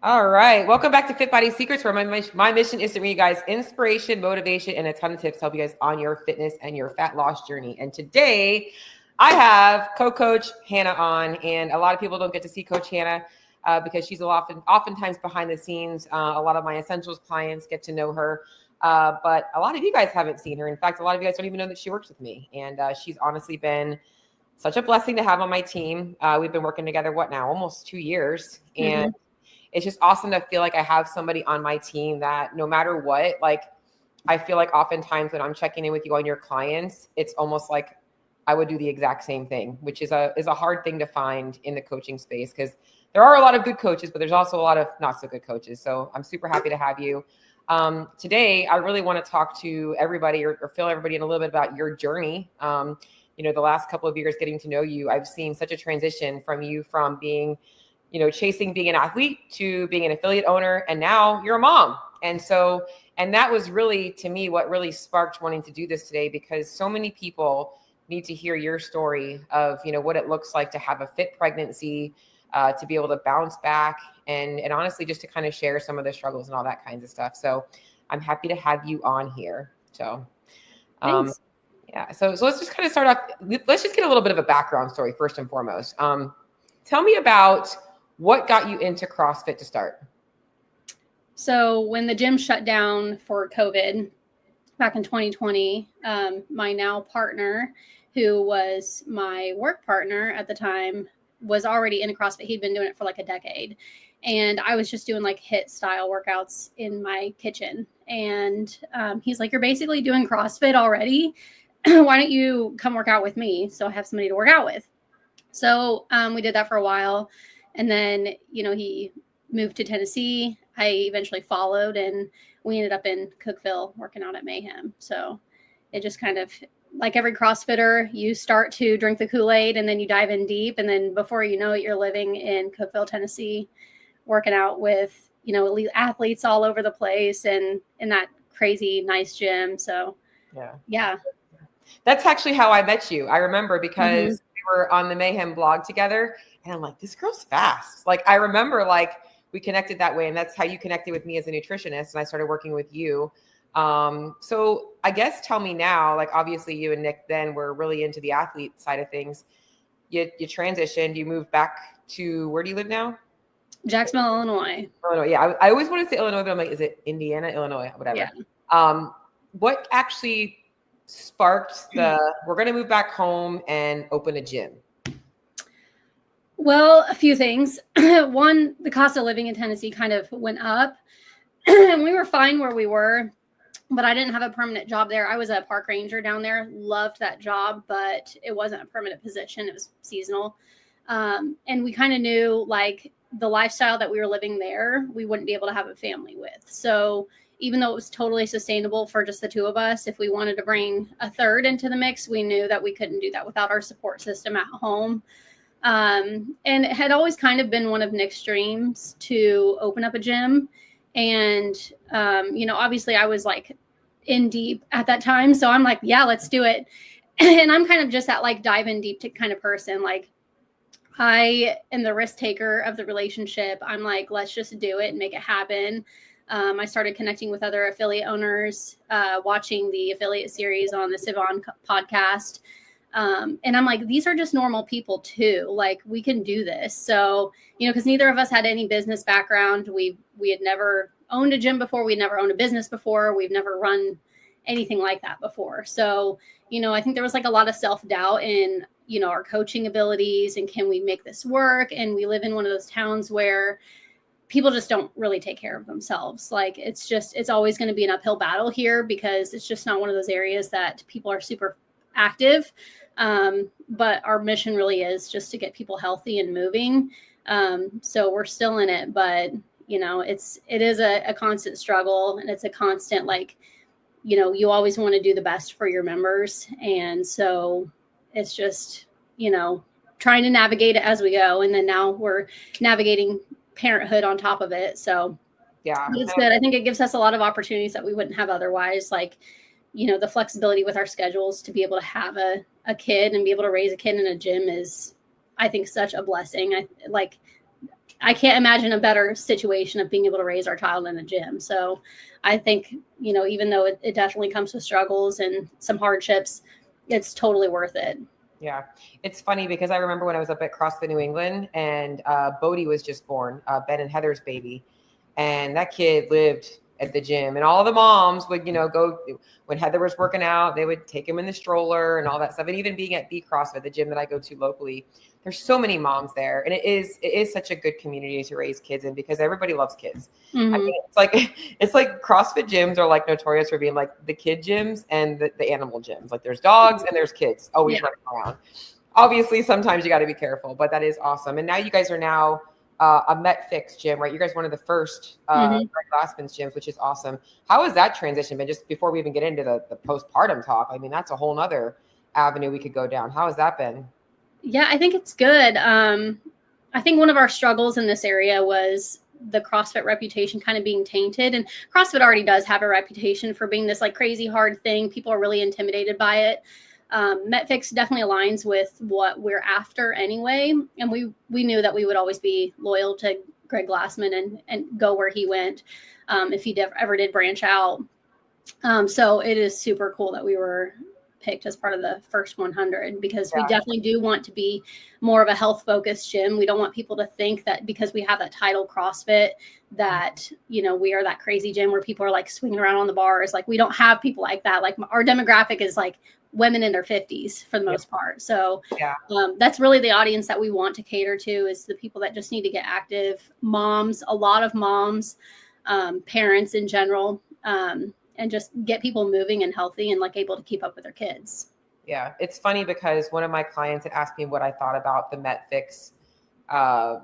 All right. Welcome back to Fit Body Secrets, where my mission is to bring you guys inspiration, motivation, and a ton of tips to help you guys on your fitness and your fat loss journey. And today I have co-coach Hannah on, and a lot of people don't get to see Coach Hannah because she's oftentimes behind the scenes. A lot of my Essentials clients get to know her, but a lot of you guys haven't seen her. In fact, a lot of you guys don't even know that she works with me. And she's honestly been such a blessing to have on my team. We've been working together, almost 2 years. And it's just awesome to feel like I have somebody on my team that no matter what, like, I feel like oftentimes when I'm checking in with you on your clients, it's almost like I would do the exact same thing, which is a hard thing to find in the coaching space, because there are a lot of good coaches, but there's also a lot of not so good coaches. So I'm super happy to have you. Today, I really want to talk to everybody or fill everybody in a little bit about your journey. The last couple of years getting to know you, I've seen such a transition from you from being chasing being an athlete to being an affiliate owner. And now you're a mom. And that was really, to me, what really sparked wanting to do this today, because so many people need to hear your story of, what it looks like to have a fit pregnancy, to be able to bounce back and honestly, just to kind of share some of the struggles and all that kinds of stuff. So I'm happy to have you on here. So, Thanks. yeah. So let's just kind of start off. Let's just get a little bit of a background story first and foremost. Tell me about what got you into CrossFit to start? So when the gym shut down for COVID back in 2020, my now partner, who was my work partner at the time, was already in CrossFit. He'd been doing it for like a decade. And I was just doing like HIIT style workouts in my kitchen. And he's like, "You're basically doing CrossFit already. Why don't you come work out with me? So I have somebody to work out with." So we did that for a while. And then, he moved to Tennessee. I eventually followed, and we ended up in Cookeville working out at Mayhem. So it just kind of, like every CrossFitter, you start to drink the Kool-Aid and then you dive in deep. And then before you know it, you're living in Cookeville, Tennessee, working out with, elite athletes all over the place and in that crazy, nice gym. So, yeah. That's actually how I met you. I remember because we were on the Mayhem blog together. And I'm like, this girl's fast. Like, I remember we connected that way. And that's how you connected with me as a nutritionist. And I started working with you. So I guess tell me now, like, obviously you and Nick then were really into the athlete side of things. You transitioned, you moved back to, where do you live now? Jacksonville, Illinois. Illinois. Yeah. I always want to say Illinois, but I'm like, is it Indiana, Illinois, whatever. Yeah. What actually sparked we're going to move back home and open a gym? Well, a few things. One, the cost of living in Tennessee kind of went up, and we were fine where we were, but I didn't have a permanent job there. I was a park ranger down there, loved that job, but it wasn't a permanent position. It was seasonal. And we kind of knew, like, the lifestyle that we were living there, we wouldn't be able to have a family with. So even though it was totally sustainable for just the two of us, if we wanted to bring a third into the mix, we knew that we couldn't do that without our support system at home. And it had always kind of been one of Nick's dreams to open up a gym. And, obviously I was like in deep at that time. So I'm like, yeah, let's do it. And I'm kind of just that like dive in deep kind of person. Like, I am the risk taker of the relationship. I'm like, let's just do it and make it happen. I started connecting with other affiliate owners, watching the affiliate series on the Sivan podcast. And I'm like, these are just normal people too. Like, we can do this. So, because neither of us had any business background. We had never owned a gym before. We'd never owned a business before. We've never run anything like that before. So, I think there was like a lot of self-doubt in, our coaching abilities and can we make this work? And we live in one of those towns where people just don't really take care of themselves. Like, it's always going to be an uphill battle here because it's just not one of those areas that people are super active. But our mission really is just to get people healthy and moving. So we're still in it, but it is a constant struggle, and it's a constant, like, you always want to do the best for your members. And so it's just, trying to navigate it as we go. And then now we're navigating parenthood on top of it. So yeah, it's good. I think it gives us a lot of opportunities that we wouldn't have otherwise. Like, the flexibility with our schedules to be able to have a kid and be able to raise a kid in a gym is, I think, such a blessing. I can't imagine a better situation of being able to raise our child in a gym. So I think, even though it definitely comes with struggles and some hardships, it's totally worth it. Yeah. It's funny because I remember when I was up at CrossFit New England and Bodie was just born, Ben and Heather's baby. And that kid lived at the gym, and all the moms would, go when Heather was working out, they would take him in the stroller and all that stuff. And even being at B CrossFit, the gym that I go to locally, there's so many moms there. And it is such a good community to raise kids in because everybody loves kids. Mm-hmm. I mean, it's like CrossFit gyms are like notorious for being like the kid gyms and the animal gyms. Like there's dogs and there's kids always running around. Obviously, sometimes you got to be careful, but that is awesome. And now you guys are now a MetFix gym, right? You guys are one of the first Greg Glassman's gyms, which is awesome. How has that transition been? Just before we even get into the postpartum talk, I mean, that's a whole nother avenue we could go down. How has that been? Yeah, I think it's good. I think one of our struggles in this area was the CrossFit reputation kind of being tainted. And CrossFit already does have a reputation for being this like crazy hard thing. People are really intimidated by it. MetFix definitely aligns with what we're after anyway. And we knew that we would always be loyal to Greg Glassman and go where he went if he ever did branch out. So it is super cool that we were picked as part of the first 100 because we definitely do want to be more of a health focused gym. We don't want people to think that because we have that title CrossFit that, we are that crazy gym where people are like swinging around on the bars. Like we don't have people like that. Like our demographic is like women in their 50s for the most part. So that's really the audience that we want to cater to is the people that just need to get active, moms, a lot of moms, parents in general, and just get people moving and healthy and like able to keep up with their kids. Yeah. It's funny because one of my clients had asked me what I thought about the MetFix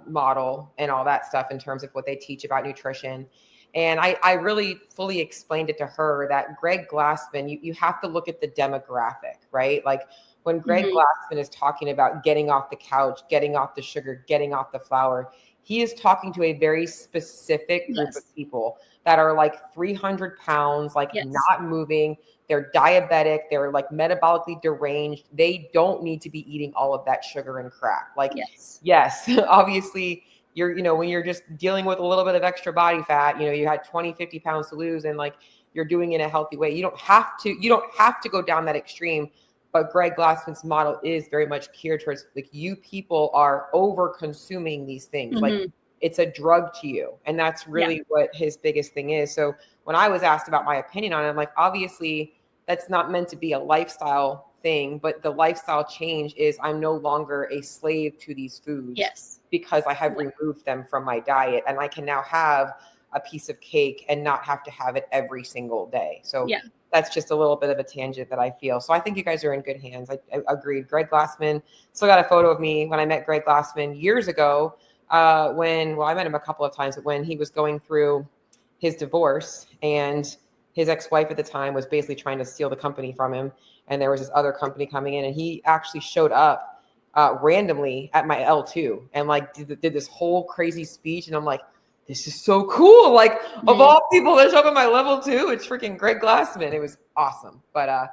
model and all that stuff in terms of what they teach about nutrition. And I really fully explained it to her that Greg Glassman, you have to look at the demographic, right? Like when Greg Glassman is talking about getting off the couch, getting off the sugar, getting off the flour, he is talking to a very specific group of people that are like 300 pounds, like not moving. They're diabetic. They're like metabolically deranged. They don't need to be eating all of that sugar and crap. Like, yes, obviously you're, when you're just dealing with a little bit of extra body fat, you had 20, 50 pounds to lose and like you're doing it in a healthy way. You don't have to go down that extreme. But Greg Glassman's model is very much geared towards like you people are over consuming these things. Like it's a drug to you. And that's really what his biggest thing is. So when I was asked about my opinion on it, I'm like, obviously that's not meant to be a lifestyle thing, but the lifestyle change is I'm no longer a slave to these foods because I have removed them from my diet and I can now have a piece of cake and not have to have it every single day. So that's just a little bit of a tangent that I feel. So I think you guys are in good hands. I agreed. Greg Glassman, still got a photo of me when I met Greg Glassman years ago I met him a couple of times, but when he was going through his divorce and his ex-wife at the time was basically trying to steal the company from him. And there was this other company coming in and he actually showed up randomly at my L2 and like did this whole crazy speech. And I'm like, this is so cool. Like of all people that show up at my level 2, it's freaking Greg Glassman. It was awesome. But a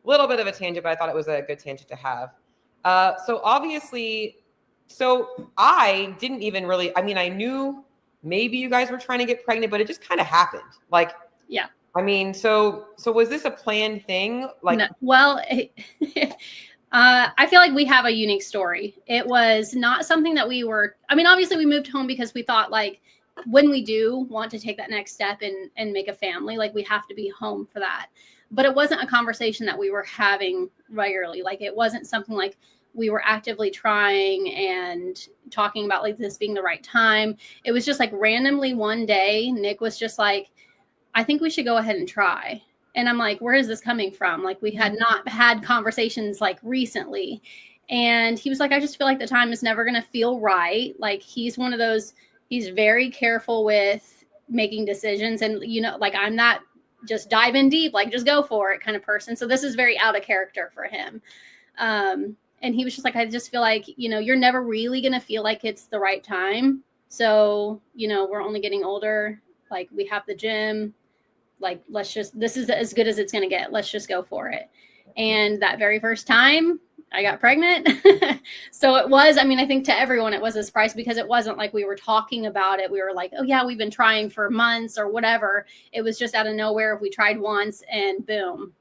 little bit of a tangent, but I thought it was a good tangent to have. So I didn't even really, I knew maybe you guys were trying to get pregnant, but it just kind of happened. Like, so was this a planned thing? Like, no. Well, I feel like we have a unique story. It was not something that obviously we moved home because we thought like, when we do want to take that next step and make a family, like we have to be home for that. But it wasn't a conversation that we were having regularly. Like it wasn't something like we were actively trying and talking about like this being the right time. It was just like randomly one day, Nick was just like, I think we should go ahead and try. And I'm like, where is this coming from? Like we had not had conversations like recently. And he was like, I just feel like the time is never going to feel right. Like he's one of those, he's very careful with making decisions. And, like I'm not just dive in deep, like just go for it kind of person. So this is very out of character for him. And he was just like, I just feel like, you're never really going to feel like it's the right time. So, we're only getting older. Like we have the gym, like, this is as good as it's going to get. Let's just go for it. And that very first time, I got pregnant. So it was, I mean, I think to everyone it was a surprise because it wasn't like we were talking about it. We were like, oh yeah, we've been trying for months or whatever. It was just out of nowhere. We tried once and boom,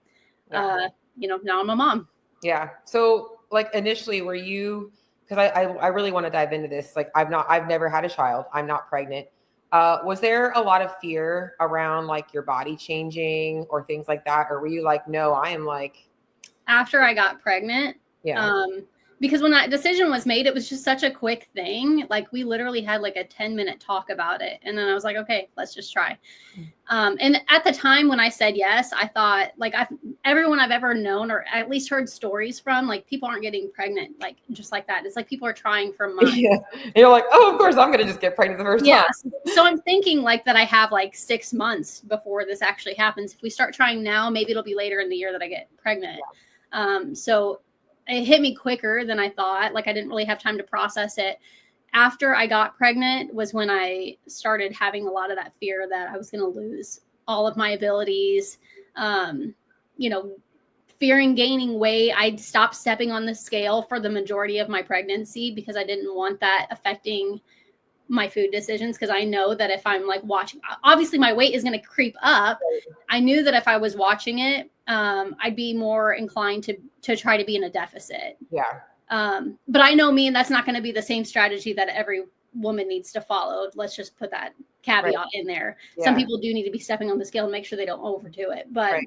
Yeah. now I'm a mom. Yeah. So like initially were you, because I really want to dive into this. Like I've never had a child. I'm not pregnant. Was there a lot of fear around like your body changing or things like that? Or were you like, no, I am like, After I got pregnant, yeah. because when that decision was made, it was just such a quick thing. Like we literally had like a 10-minute talk about it. And then I was like, okay, let's just try. And at the time when I said yes, I thought like everyone I've ever known or at least heard stories from, like people aren't getting pregnant like just like that. It's like people are trying for months. Yeah. And you're like, oh, of course I'm going to just get pregnant the first time. So I'm thinking like that I have like 6 months before this actually happens. If we start trying now, maybe it'll be later in the year that I get pregnant. So it hit me quicker than I thought. Like I didn't really have time to process it. After I got pregnant was when I started having a lot of that fear that I was going to lose all of my abilities, fearing gaining weight. I'd stopped stepping on the scale for the majority of my pregnancy because I didn't want that affecting my food decisions. Because I know that if I'm like watching, obviously my weight is going to creep up. I knew that if I was watching it, I'd be more inclined to try to be in a deficit. Yeah. But I know me, and that's not going to be the same strategy that every woman needs to follow. Let's just put that caveat in there. Yeah. Some people do need to be stepping on the scale and make sure they don't overdo it. But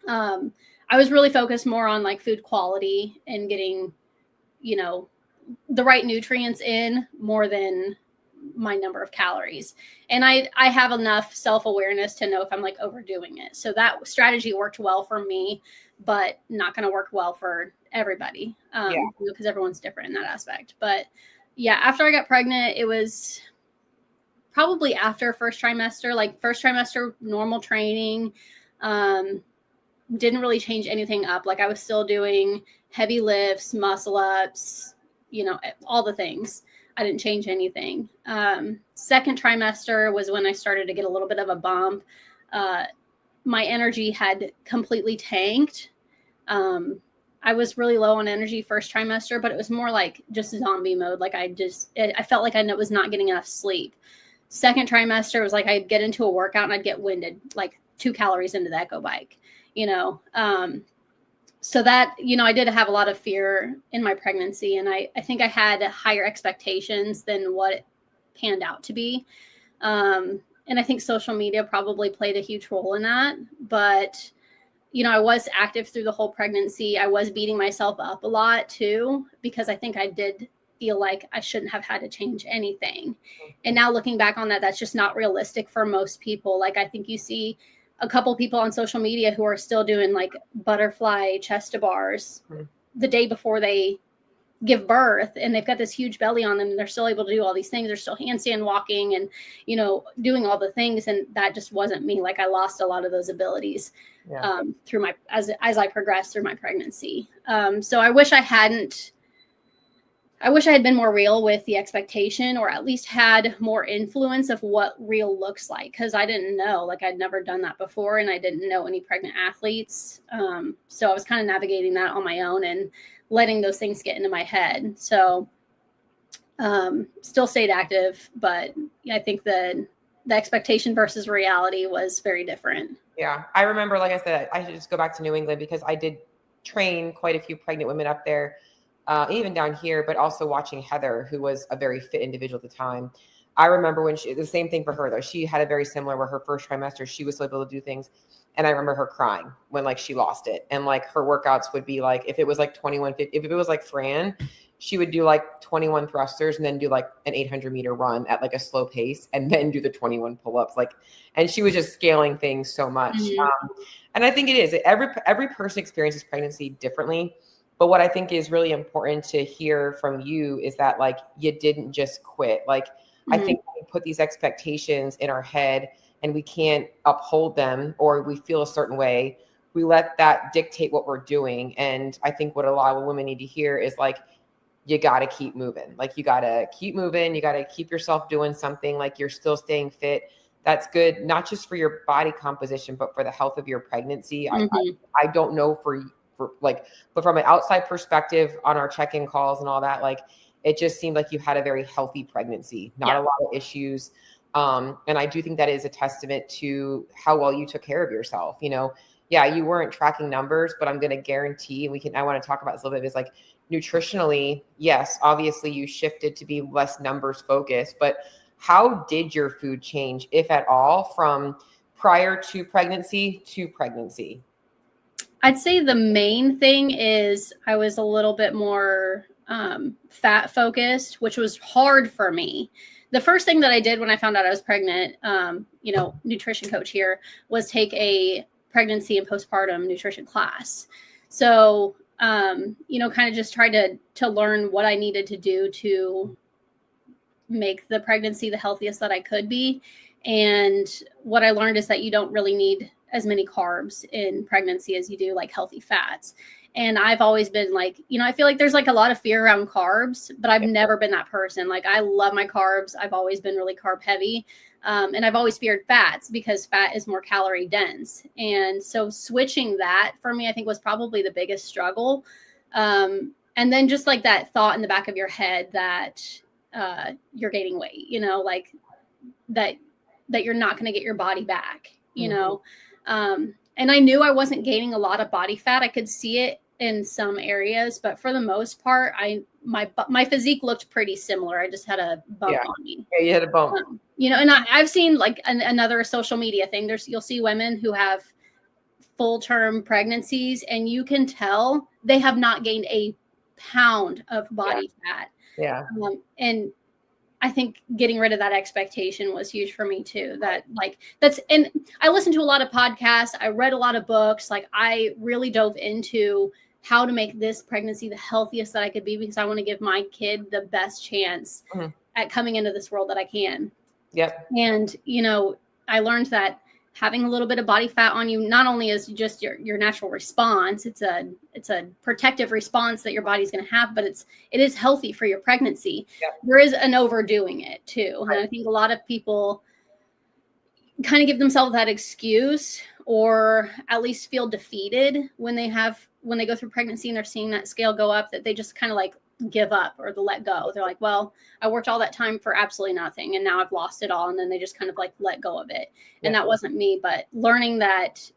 I was really focused more on like food quality and getting, the right nutrients in more than my number of calories. And I have enough self-awareness to know if I'm like overdoing it. So that strategy worked well for me, but not going to work well for everybody. Because everyone's different in that aspect. But yeah, after I got pregnant, it was probably after first trimester, normal training, didn't really change anything up. Like I was still doing heavy lifts, muscle ups, all the things. I didn't change anything. Second trimester was when I started to get a little bit of a bump. My energy had completely tanked. I was really low on energy first trimester, but it was more like just zombie mode. Like I felt like I was not getting enough sleep. Second trimester was like I'd get into a workout and I'd get winded, like 2 calories into the Echo bike, So that, I did have a lot of fear in my pregnancy. And I think I had higher expectations than what it panned out to be. And I think social media probably played a huge role in that. But, I was active through the whole pregnancy. I was beating myself up a lot too, because I think I did feel like I shouldn't have had to change anything. And now looking back on that, that's just not realistic for most people. Like I think you see a couple people on social media who are still doing like butterfly chest to bars the day before they give birth, and they've got this huge belly on them and they're still able to do all these things. They're still handstand walking and, doing all the things. And that just wasn't me. Like I lost a lot of those abilities through as I progressed through my pregnancy. So I wish I had been more real with the expectation, or at least had more influence of what real looks like. Cause I didn't know, like I'd never done that before. And I didn't know any pregnant athletes. So I was kind of navigating that on my own and letting those things get into my head. So, still stayed active, but I think the expectation versus reality was very different. Yeah. I remember, like I said, I should just go back to New England because I did train quite a few pregnant women up there. Even down here, but also watching Heather, who was a very fit individual at the time. I remember when the same thing for her though. She had a very similar where her first trimester, she was still able to do things. And I remember her crying when like she lost it. And like her workouts would be like, if it was like 2150, if it was like Fran, she would do like 21 thrusters and then do like an 800-meter run at like a slow pace and then do the 21 pull-ups. And she was just scaling things so much. Mm-hmm. And I think it is every person experiences pregnancy differently. But what I think is really important to hear from you is that like you didn't just quit. Like I think we put these expectations in our head and we can't uphold them, or we feel a certain way. We let that dictate what we're doing. And I think what a lot of women need to hear is like, you got to keep moving. Like you got to keep moving. You got to keep yourself doing something. Like you're still staying fit. That's good, not just for your body composition, but for the health of your pregnancy. I don't know for but from an outside perspective on our check-in calls and all that, like it just seemed like you had a very healthy pregnancy, not a lot of issues. And I do think that is a testament to how well you took care of yourself. Yeah, you weren't tracking numbers, but I'm going to guarantee, I want to talk about this a little bit, is like nutritionally, yes, obviously you shifted to be less numbers focused, but how did your food change, if at all, from prior to pregnancy to pregnancy? I'd say the main thing is I was a little bit more fat focused, which was hard for me. The first thing that I did when I found out I was pregnant, nutrition coach here, was take a pregnancy and postpartum nutrition class. So, kind of just tried to learn what I needed to do to make the pregnancy the healthiest that I could be. And what I learned is that you don't really need as many carbs in pregnancy as you do like healthy fats. And I've always been like, I feel like there's like a lot of fear around carbs, but I've never been that person. Like I love my carbs. I've always been really carb heavy. And I've always feared fats because fat is more calorie dense. And so switching that for me, I think was probably the biggest struggle. And then just like that thought in the back of your head that you're gaining weight, like that you're not going to get your body back, and I knew I wasn't gaining a lot of body fat. I could see it in some areas, but for the most part, my physique looked pretty similar. I just had a bump on me. Yeah, you had a bump. And I've seen like another social media thing. You'll see women who have full-term pregnancies, and you can tell they have not gained a pound of body fat. Yeah. And I think getting rid of that expectation was huge for me too. And I listened to a lot of podcasts. I read a lot of books. Like I really dove into how to make this pregnancy the healthiest that I could be, because I want to give my kid the best chance at coming into this world that I can. Yep. And, I learned that having a little bit of body fat on you not only is just your natural response, it's a protective response that your body's going to have, but it is healthy for your pregnancy. Yep. There is an overdoing it too. Right. And I think a lot of people kind of give themselves that excuse, or at least feel defeated when they go through pregnancy and they're seeing that scale go up, that they just kind of like give up or let go. They're like, well, I worked all that time for absolutely nothing, and now I've lost it all. And then they just kind of like let go of it. And that wasn't me, but learning that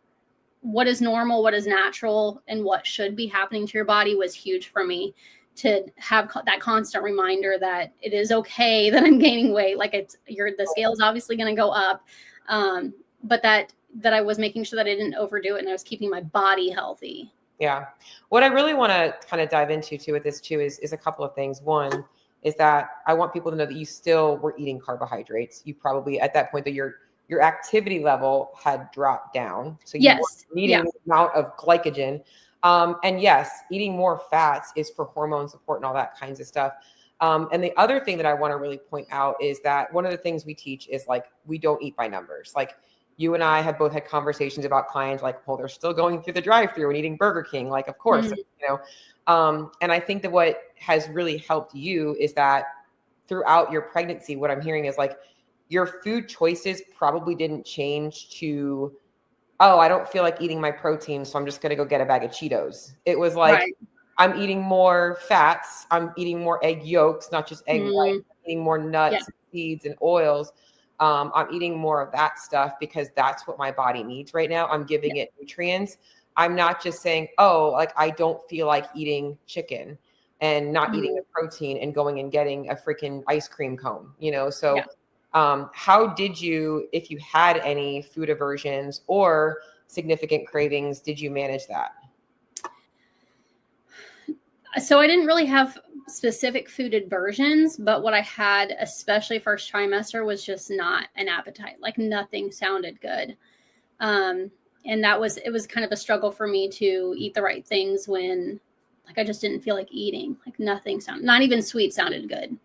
what is normal, what is natural, and what should be happening to your body was huge for me, to have that constant reminder that it is okay that I'm gaining weight. Like the scale is obviously going to go up. But that I was making sure that I didn't overdo it, and I was keeping my body healthy. Yeah. What I really want to kind of dive into too with this too is a couple of things. One is that I want people to know that you still were eating carbohydrates. You probably at that point that your activity level had dropped down. So you weren't needing the amount of glycogen. And yes, eating more fats is for hormone support and all that kinds of stuff. And the other thing that I want to really point out is that one of the things we teach is like, we don't eat by numbers. Like you and I have both had conversations about clients like, well, they're still going through the drive-through and eating Burger King. Like, of course, and I think that what has really helped you is that throughout your pregnancy, what I'm hearing is like your food choices probably didn't change to, oh, I don't feel like eating my protein, so I'm just going to go get a bag of Cheetos. It was like, I'm eating more fats. I'm eating more egg yolks, not just egg whites. I'm eating more nuts, and seeds, and oils. I'm eating more of that stuff because that's what my body needs right now. I'm giving it nutrients. I'm not just saying, oh, like I don't feel like eating chicken and not eating the protein and going and getting a freaking ice cream cone, So how did you, if you had any food aversions or significant cravings, did you manage that? So I didn't really have specific food aversions, but what I had, especially first trimester, was just not an appetite. Like nothing sounded good. And it was kind of a struggle for me to eat the right things when like I just didn't feel like eating. Like nothing not even sweet sounded good.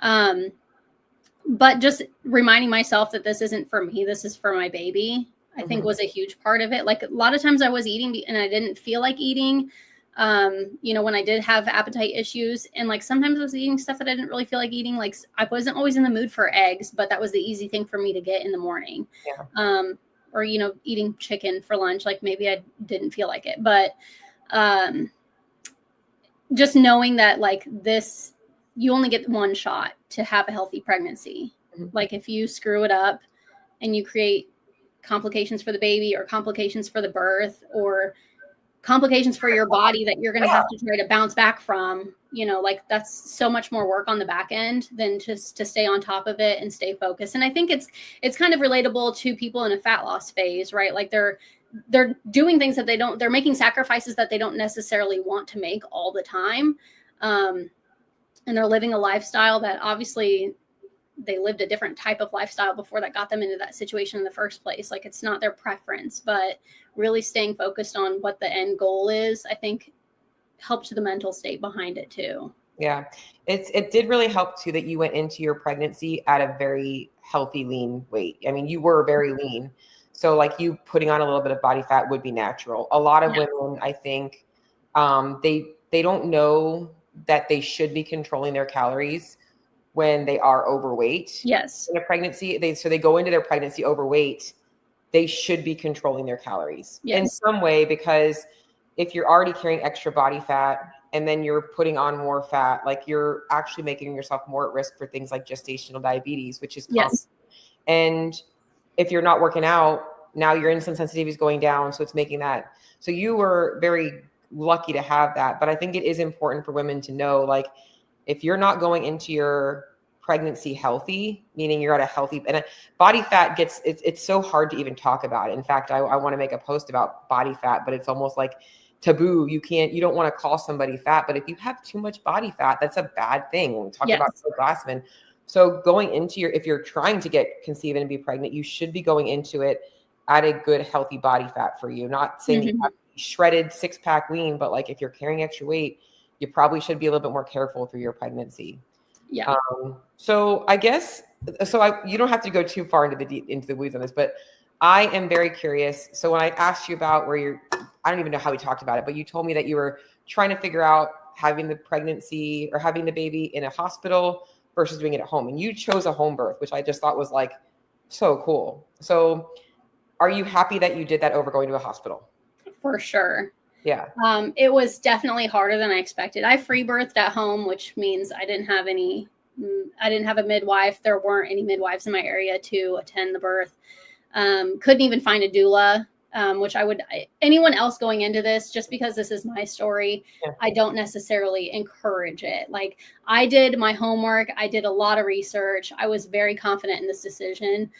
But just reminding myself that this isn't for me, this is for my baby, I think was a huge part of it. Like a lot of times I was eating and I didn't feel like eating. When I did have appetite issues, and like sometimes I was eating stuff that I didn't really feel like eating. Like I wasn't always in the mood for eggs, but that was the easy thing for me to get in the morning. Or, eating chicken for lunch, like maybe I didn't feel like it, but, just knowing that like this, you only get one shot to have a healthy pregnancy. Like if you screw it up and you create complications for the baby or complications for the birth or complications for your body that you're going to have to try to bounce back from, you know, like that's so much more work on the back end than just to stay on top of it and stay focused. And I think it's kind of relatable to people in a fat loss phase, right? Like they're doing things that they're making sacrifices that they don't necessarily want to make all the time. And they're living a lifestyle that obviously they lived a different type of lifestyle before that got them into that situation in the first place. Like it's not their preference, but really staying focused on what the end goal is, I think helped the mental state behind it too. Yeah. It did really help too that you went into your pregnancy at a very healthy, lean weight. I mean, you were very lean. So like you putting on a little bit of body fat would be natural. A lot of women, I think, they don't know that they should be controlling their calories when they are overweight. Yes. In a pregnancy, so they go into their pregnancy overweight. They should be controlling their calories in some way, because if you're already carrying extra body fat and then you're putting on more fat, like you're actually making yourself more at risk for things like gestational diabetes, which is common. And if you're not working out, now your insulin sensitivity is going down. So it's making that. So you were very lucky to have that. But I think it is important for women to know, like, if you're not going into your pregnancy healthy, meaning you're at a healthy, and body fat it's so hard to even talk about. In fact, I want to make a post about body fat, but it's almost like taboo. You don't want to call somebody fat, but if you have too much body fat, that's a bad thing. When we talk about Glassman. So going into if you're trying to conceive and be pregnant, you should be going into it at a good, healthy body fat for you. Not saying you have to be shredded 6-pack lean, but like if you're carrying extra weight, you probably should be a little bit more careful through your pregnancy. Yeah. So I guess, you don't have to go too far into the weeds on this, but I am very curious. So when I asked you about I don't even know how we talked about it, but you told me that you were trying to figure out having the pregnancy or having the baby in a hospital versus doing it at home. And you chose a home birth, which I just thought was like so cool. So are you happy that you did that over going to a hospital? For sure. Yeah. It was definitely harder than I expected. I free birthed at home, which means I didn't have a midwife. There weren't any midwives in my area to attend the birth. Couldn't even find a doula, which anyone else going into this, just because this is my story, I don't necessarily encourage it. Like I did my homework. I did a lot of research. I was very confident in this decision,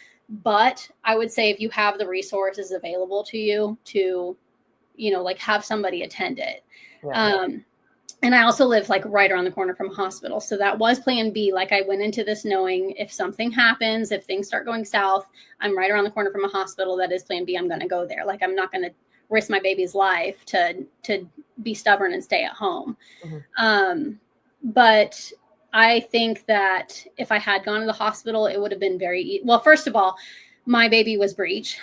but I would say if you have the resources available to you to, like have somebody attend it. And I also live like right around the corner from a hospital. So that was plan B. Like I went into this knowing if something happens, if things start going south, I'm right around the corner from a hospital. That is plan B. I'm going to go there. Like I'm not going to risk my baby's life to be stubborn and stay at home. But I think that if I had gone to the hospital, it would have been well, first of all, my baby was breech.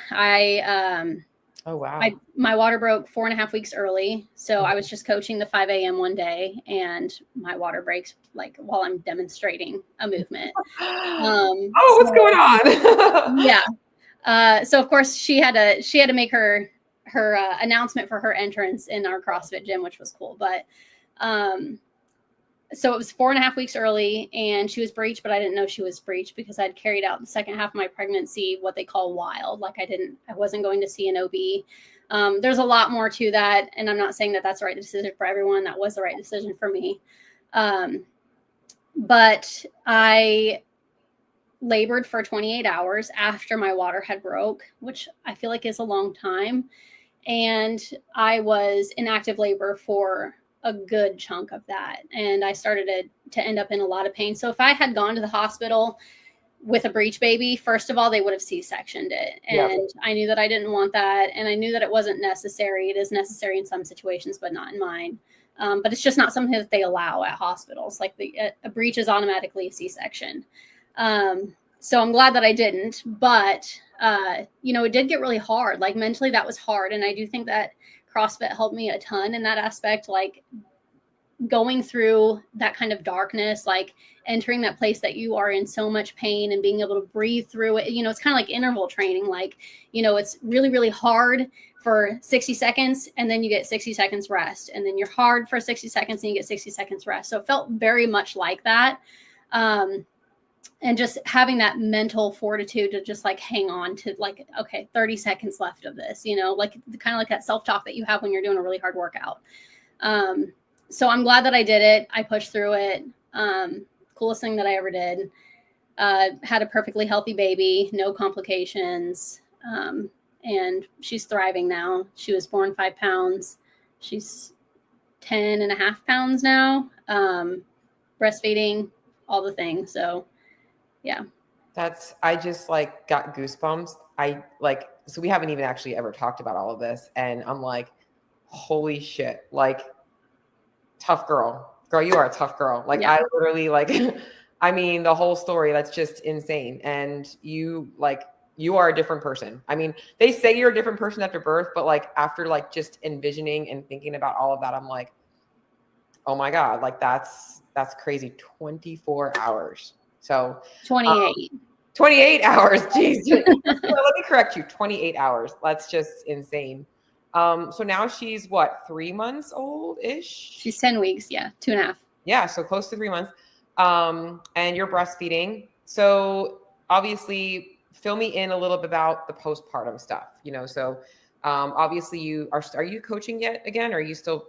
Oh, wow. My water broke 4.5 weeks early. So I was just coaching the 5 a.m. one day and my water breaks like while I'm demonstrating a movement. What's going on? Yeah. So of course she had to make her announcement for her entrance in our CrossFit gym, which was cool. But, so it was 4.5 weeks early and she was breech, but I didn't know she was breech because I'd carried out the second half of my pregnancy, what they call wild. Like I wasn't going to see an OB. There's a lot more to that. And I'm not saying that that's the right decision for everyone. That was the right decision for me. But I labored for 28 hours after my water had broke, which I feel like is a long time. And I was in active labor for a good chunk of that. And I started to end up in a lot of pain. So if I had gone to the hospital with a breech baby, first of all, they would have C-sectioned it. And I knew that I didn't want that. And I knew that it wasn't necessary. It is necessary in some situations, but not in mine. But it's just not something that they allow at hospitals. Like a breech is automatically a C-section. So I'm glad that I didn't, but it did get really hard. Like mentally that was hard. And I do think that CrossFit helped me a ton in that aspect. Like going through that kind of darkness, like entering that place that you are in so much pain and being able to breathe through it. You know, it's kind of like interval training. Like, you know, it's really, really hard for 60 seconds and then you get 60 seconds rest. And then you're hard for 60 seconds and you get 60 seconds rest. So it felt very much like that. And just having that mental fortitude to just like hang on to like, okay, 30 seconds left of this, you know, like kind of like that self-talk that you have when you're doing a really hard workout. So I'm glad that I did it. I pushed through it. Coolest thing that I ever did. Had a perfectly healthy baby, no complications. And she's thriving now. She was born 5 pounds. She's 10.5 pounds now. Breastfeeding, all the things. So yeah. I just like got goosebumps. So we haven't even actually ever talked about all of this. And I'm like, holy shit, like tough girl, you are a tough girl. Like, yeah. I literally like, I mean, the whole story, that's just insane. And you are a different person. I mean, they say you're a different person after birth, but like after like just envisioning and thinking about all of that, I'm like, oh my God, like that's crazy. 24 hours. So 28. 28 hours. Jeez. Let me correct you. 28 hours. That's just insane. So now she's what, 3 months old ish? She's 10 weeks. Yeah. 2.5. Yeah. So close to 3 months. And you're breastfeeding. So obviously fill me in a little bit about the postpartum stuff, you know? So, obviously are you coaching yet again? Or are you still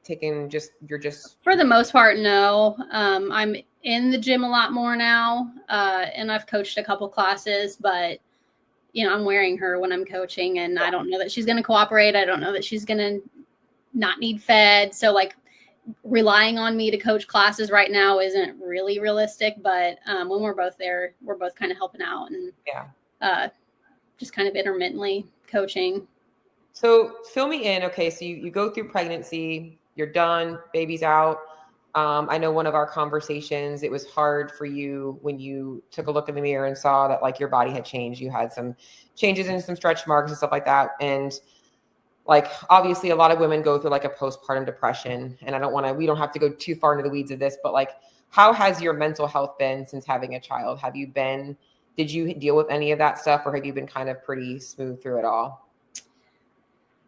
you're just for the most part? No. I'm in the gym a lot more now. And I've coached a couple classes, but you know, I'm wearing her when I'm coaching and I don't know that she's going to cooperate. I don't know that she's going to not need fed. So like relying on me to coach classes right now isn't really realistic, but when we're both there, we're both kind of helping out and just kind of intermittently coaching. So fill me in. Okay. So you go through pregnancy, you're done, baby's out. I know one of our conversations, it was hard for you when you took a look in the mirror and saw that like your body had changed. You had some changes in some stretch marks and stuff like that. And like, obviously a lot of women go through like a postpartum depression, and we don't have to go too far into the weeds of this, but like, how has your mental health been since having a child? Did you deal with any of that stuff, or have you been kind of pretty smooth through it all?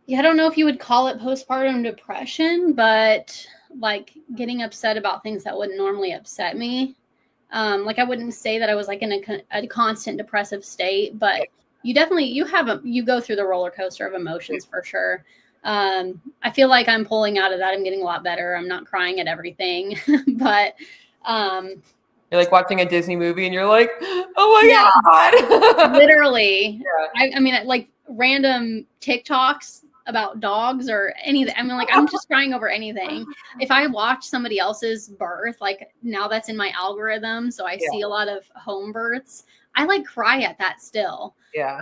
Yeah. I don't know if you would call it postpartum depression, but like getting upset about things that wouldn't normally upset me. Like I wouldn't say that I was like in a constant depressive state, but you go through the roller coaster of emotions for sure. I feel like I'm pulling out of that. I'm getting a lot better. I'm not crying at everything, but you're like watching a Disney movie and you're like, oh my God. Literally. Yeah. I mean, like random TikToks about dogs or anything. I mean, like, I'm just crying over anything. If I watch somebody else's birth, like now that's in my algorithm, so I see a lot of home births, I like cry at that still. Yeah.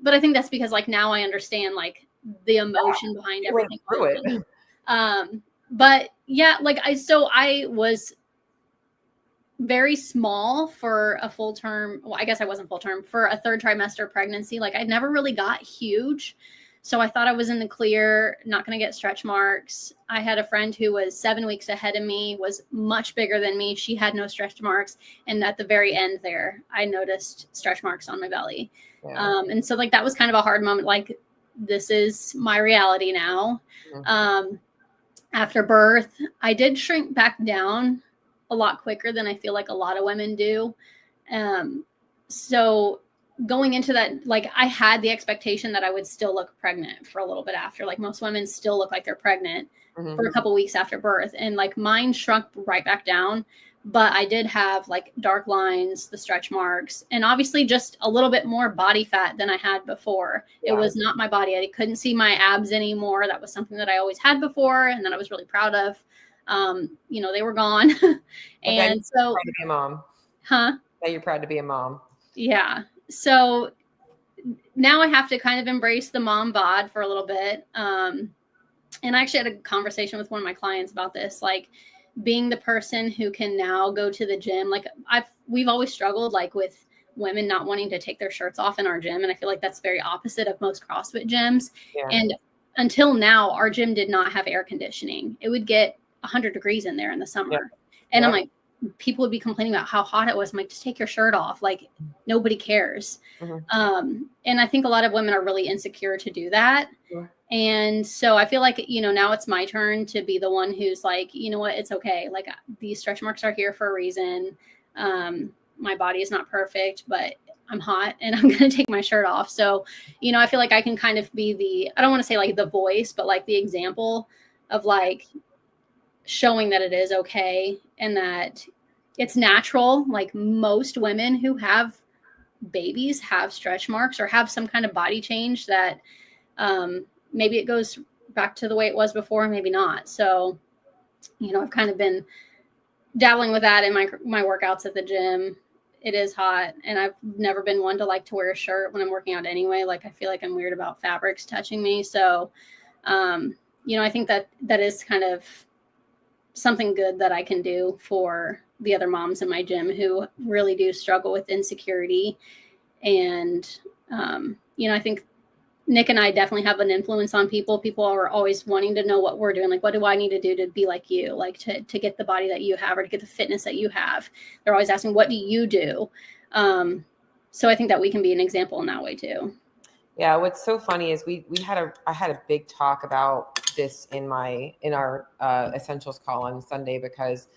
But I think that's because like now I understand like the emotion behind everything. Through it. But yeah, like I was very small for a full term. Well, I guess I wasn't full term for a 3rd trimester pregnancy. Like I never really got huge. So I thought I was in the clear, not going to get stretch marks. I had a friend who was 7 weeks ahead of me, was much bigger than me. She had no stretch marks. And at the very end there, I noticed stretch marks on my belly. Yeah. And so like, that was kind of a hard moment. Like, this is my reality now. Mm-hmm. After birth, I did shrink back down a lot quicker than I feel like a lot of women do. So going into that, like I had the expectation that I would still look pregnant for a little bit after. Like most women still look like they're pregnant for a couple weeks after birth. And like mine shrunk right back down, but I did have like dark lines, the stretch marks, and obviously just a little bit more body fat than I had before. Yeah. It was not my body. I couldn't see my abs anymore. That was something that I always had before and that I was really proud of. You know, they were gone. And so proud to be a mom. Huh? That you're proud to be a mom. Yeah. So now I have to kind of embrace the mom bod for a little bit. And I actually had a conversation with one of my clients about this, like being the person who can now go to the gym. Like we've always struggled like with women not wanting to take their shirts off in our gym. And I feel like that's very opposite of most CrossFit gyms. Yeah. And until now, our gym did not have air conditioning. It would get 100 degrees in there in the summer. Yep. And Yep. I'm like, people would be complaining about how hot it was. I'm like, just take your shirt off. Like, nobody cares. And I think a lot of women are really insecure to do that. And so I feel like, you know, now it's my turn to be the one who's like, you know what, it's okay. Like, these stretch marks are here for a reason. My body is not perfect, but I'm hot and I'm going to take my shirt off. So, you know, I feel like I can kind of be I don't want to say like the voice, but like the example of like showing that it is okay and that it's natural. Like, most women who have babies have stretch marks or have some kind of body change that maybe it goes back to the way it was before, maybe not. So, you know, I've kind of been dabbling with that in my workouts at the gym. It is hot, and I've never been one to like to wear a shirt when I'm working out anyway. Like, I feel like I'm weird about fabrics touching me. So, you know, I think that is kind of something good that I can do for the other moms in my gym who really do struggle with insecurity. And, you know, I think Nick and I definitely have an influence on people. People are always wanting to know what we're doing. Like, what do I need to do to be like you? Like, to get the body that you have or to get the fitness that you have. They're always asking, what do you do? So I think that we can be an example in that way too. Yeah. What's so funny is I had a big talk about this in our essentials call on Sunday, because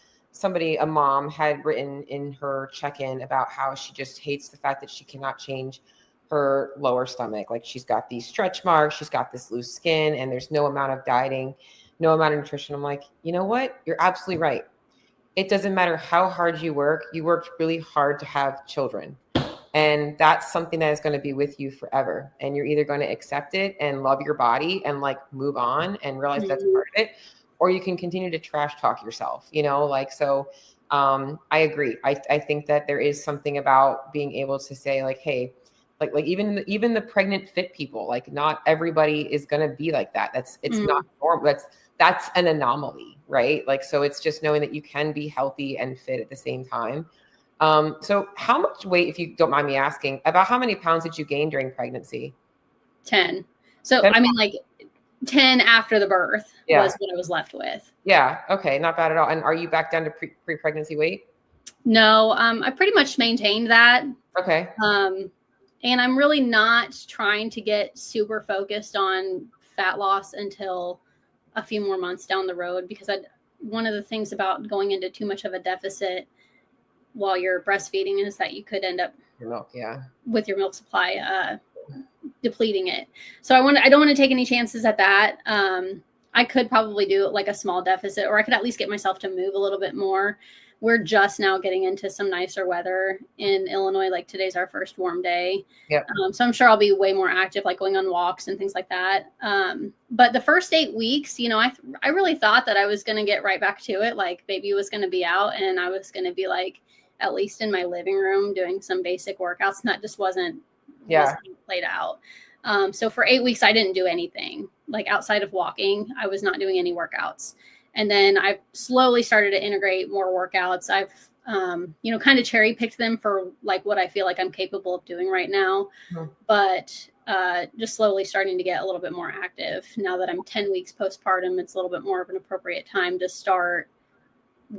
a mom had written in her check-in about how she just hates the fact that she cannot change her lower stomach. Like, she's got these stretch marks, she's got this loose skin, and there's no amount of dieting, no amount of nutrition. I'm like, you know what? You're absolutely right. It doesn't matter how hard you worked really hard to have children. And that's something that is going to be with you forever. And you're either going to accept it and love your body and like move on and realize that's part of it, or you can continue to trash talk yourself, you know, like, so I agree. I think that there is something about being able to say like, hey, like even the pregnant fit people, like, not everybody is going to be like that. It's not normal. That's an anomaly, right? Like, so it's just knowing that you can be healthy and fit at the same time. So how much weight, if you don't mind me asking, about how many pounds did you gain during pregnancy? 10. So, 10? I mean, like 10 after the birth was what I was left with. Yeah. Okay. Not bad at all. And are you back down to pre-pregnancy weight? No, I pretty much maintained that. Okay. And I'm really not trying to get super focused on fat loss until a few more months down the road, because one of the things about going into too much of a deficit while you're breastfeeding is that you could end up with your milk supply depleting it. So I don't want to take any chances at that. I could probably do like a small deficit, or I could at least get myself to move a little bit more. We're just now getting into some nicer weather in Illinois. Like, today's our first warm day. Yep. So I'm sure I'll be way more active, like going on walks and things like that. But the first 8 weeks, you know, I really thought that I was going to get right back to it. Like, baby was going to be out and I was going to be like, at least in my living room doing some basic workouts. And that just wasn't played out. So for 8 weeks, I didn't do anything. Like, outside of walking, I was not doing any workouts. And then I slowly started to integrate more workouts. I've, you know, kind of cherry picked them for like what I feel like I'm capable of doing right now. But just slowly starting to get a little bit more active. Now that I'm 10 weeks postpartum, it's a little bit more of an appropriate time to start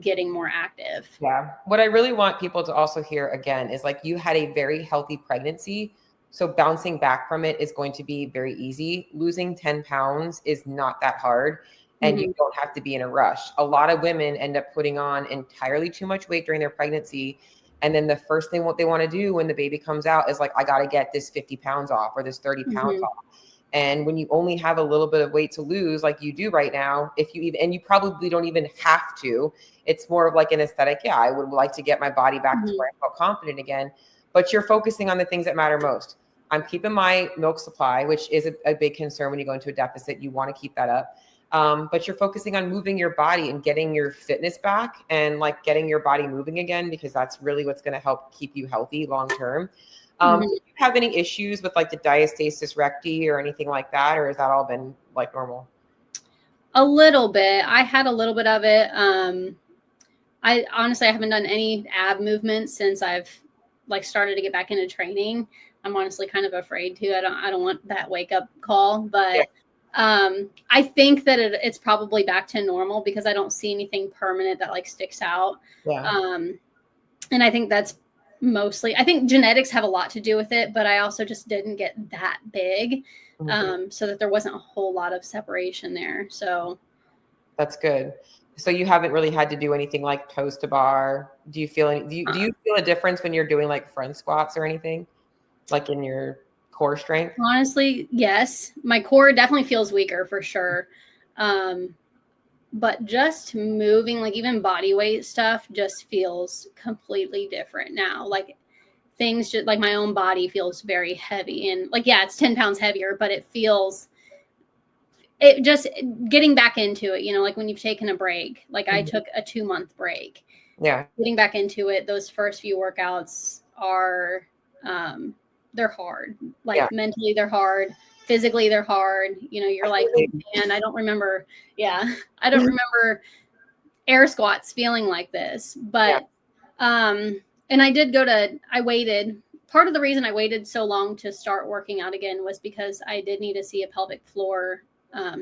getting more active. Yeah. What I really want people to also hear again is like, you had a very healthy pregnancy. So bouncing back from it is going to be very easy. Losing 10 pounds is not that hard. And you don't have to be in a rush. A lot of women end up putting on entirely too much weight during their pregnancy. And then the first thing what they want to do when the baby comes out is like, I got to get this 50 pounds off or this 30 pounds off. And when you only have a little bit of weight to lose, like you do right now, and you probably don't even have to, it's more of like an aesthetic. Yeah, I would like to get my body back to where I felt confident again, but you're focusing on the things that matter most. I'm keeping my milk supply, which is a big concern when you go into a deficit. You want to keep that up. But you're focusing on moving your body and getting your fitness back and like getting your body moving again, because that's really what's going to help keep you healthy long-term. Do you have any issues with like the diastasis recti or anything like that? Or has that all been like normal? A little bit. I had a little bit of it. I honestly, I haven't done any ab movements since I've like started to get back into training. I'm honestly kind of afraid to. I don't want that wake up call, but I think that it's probably back to normal because I don't see anything permanent that like sticks out. Yeah. And I think that's mostly, I think genetics have a lot to do with it, but I also just didn't get that big, so that there wasn't a whole lot of separation there. So that's good. So you haven't really had to do anything like toes to bar. Do you feel do you feel a difference when you're doing like front squats or anything, like in your core strength? Honestly, yes. My core definitely feels weaker for sure. But just moving, like even body weight stuff just feels completely different now. Like things just like my own body feels very heavy, and like, yeah, it's 10 pounds heavier, but it just getting back into it, like when you've taken a break, like I took a 2-month break. Yeah. Getting back into it, those first few workouts are, they're hard. Like mentally they're hard. Physically they're hard. You're like, oh, man, I don't remember air squats feeling like this. But, and I waited. Part of the reason I waited so long to start working out again was because I did need to see a pelvic floor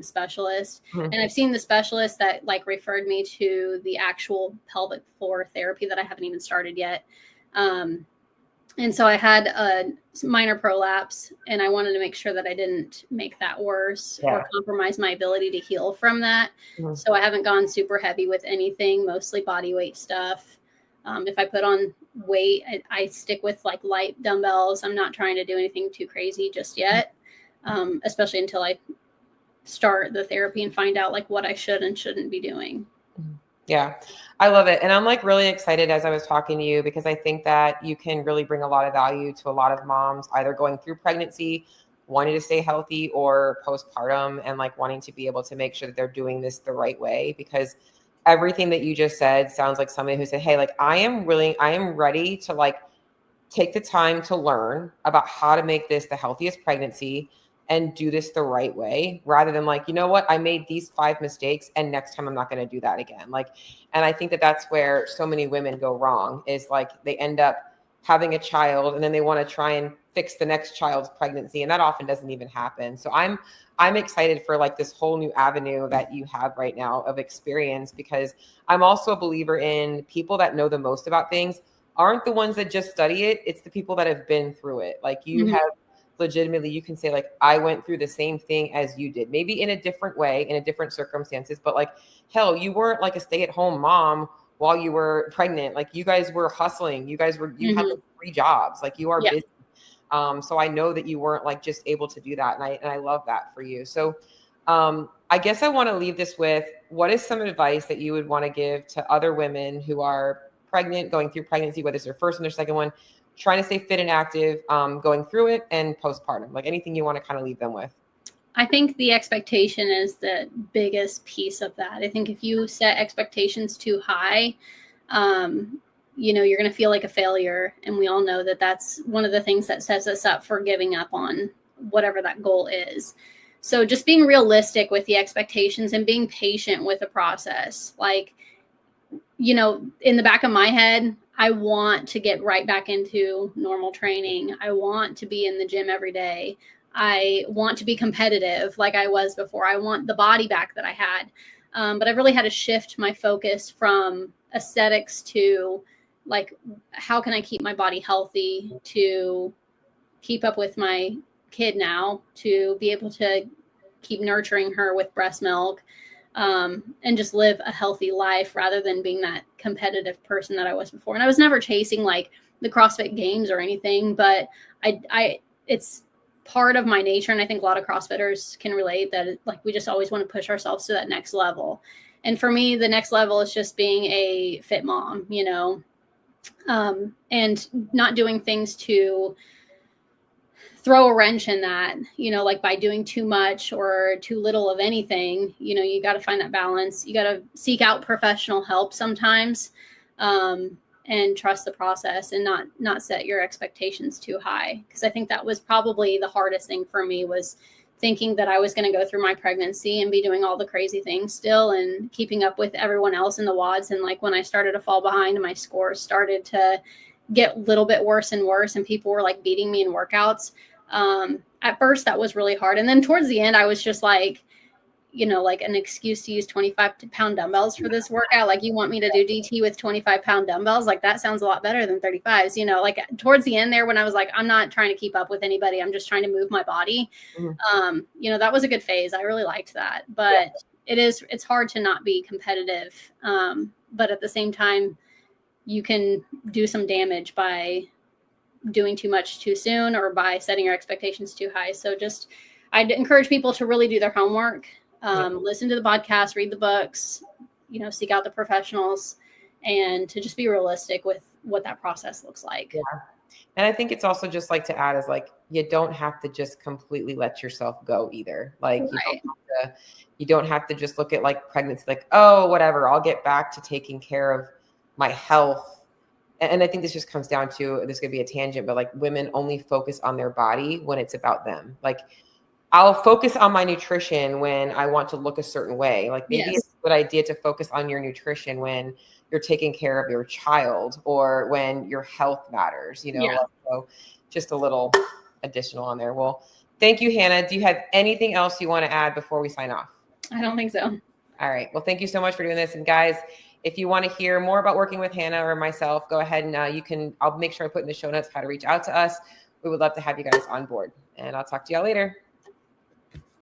specialist. And I've seen the specialist that like referred me to the actual pelvic floor therapy that I haven't even started yet. And so I had a minor prolapse, and I wanted to make sure that I didn't make that worse or compromise my ability to heal from that. So I haven't gone super heavy with anything, mostly body weight stuff. If I put on weight, I stick with like light dumbbells. I'm not trying to do anything too crazy just yet, especially until I start the therapy and find out like what I should and shouldn't be doing. Yeah, I love it. And I'm like really excited as I was talking to you, because I think that you can really bring a lot of value to a lot of moms, either going through pregnancy, wanting to stay healthy, or postpartum, and like wanting to be able to make sure that they're doing this the right way. Because everything that you just said sounds like somebody who said, hey, like I am ready to like take the time to learn about how to make this the healthiest pregnancy and do this the right way, rather than like, you know what, I made these 5 mistakes and next time I'm not going to do that again. Like, and I think that that's where so many women go wrong, is like they end up having a child and then they want to try and fix the next child's pregnancy. And that often doesn't even happen. So I'm excited for like this whole new avenue that you have right now of experience, because I'm also a believer in people that know the most about things aren't the ones that just study it. It's the people that have been through it. Like you have legitimately, you can say like, I went through the same thing as you did, maybe in a different way, in a different circumstances, but like, hell, you weren't like a stay-at-home mom while you were pregnant. Like you guys were hustling. You had like 3 jobs, like you are busy. So I know that you weren't like just able to do that. And I love that for you. So I guess I want to leave this with, what is some advice that you would want to give to other women who are pregnant, going through pregnancy, whether it's their first and their second one, trying to stay fit and active, going through it, and postpartum, like anything you want to kind of leave them with? I think the expectation is the biggest piece of that. I think if you set expectations too high, you're going to feel like a failure. And we all know that that's one of the things that sets us up for giving up on whatever that goal is. So just being realistic with the expectations and being patient with the process. Like, in the back of my head, I want to get right back into normal training. I want to be in the gym every day. I want to be competitive like I was before. I want the body back that I had. But I've really had to shift my focus from aesthetics to like, how can I keep my body healthy to keep up with my kid now, to be able to keep nurturing her with breast milk, and just live a healthy life rather than being that competitive person that I was before. And I was never chasing like the CrossFit Games or anything, but it's part of my nature. And I think a lot of CrossFitters can relate that like, we just always want to push ourselves to that next level. And for me, the next level is just being a fit mom, and not doing things to throw a wrench in that, like by doing too much or too little of anything. You got to find that balance. You got to seek out professional help sometimes, and trust the process, and not set your expectations too high. Because I think that was probably the hardest thing for me, was thinking that I was going to go through my pregnancy and be doing all the crazy things still and keeping up with everyone else in the WODs. And like when I started to fall behind and my scores started to get a little bit worse and worse and people were like beating me in workouts, At first that was really hard. And then towards the end, I was just like, like an excuse to use 25-pound dumbbells for this workout. Like, you want me to do DT with 25-pound dumbbells? Like, that sounds a lot better than 35s, like towards the end there, when I was like, I'm not trying to keep up with anybody, I'm just trying to move my body. That was a good phase. I really liked that, but it's hard to not be competitive. But at the same time, you can do some damage by doing too much too soon, or by setting your expectations too high. So I'd encourage people to really do their homework. Listen to the podcast, read the books, seek out the professionals, and to just be realistic with what that process looks like. Yeah. And I think it's also just like to add is like, you don't have to just completely let yourself go either. Like you don't have to just look at like pregnancy, like, oh, whatever, I'll get back to taking care of my health. And I think this just comes down to, this could be a tangent, but like, women only focus on their body when it's about them. Like, I'll focus on my nutrition when I want to look a certain way. Like, maybe it's a good idea to focus on your nutrition when you're taking care of your child, or when your health matters, So just a little additional on there. Well, thank you, Hannah. Do you have anything else you want to add before we sign off? I don't think so. All right. Well, thank you so much for doing this. And guys, if you want to hear more about working with Hannah or myself, go ahead and I'll make sure I put in the show notes how to reach out to us. We would love to have you guys on board, and I'll talk to y'all later.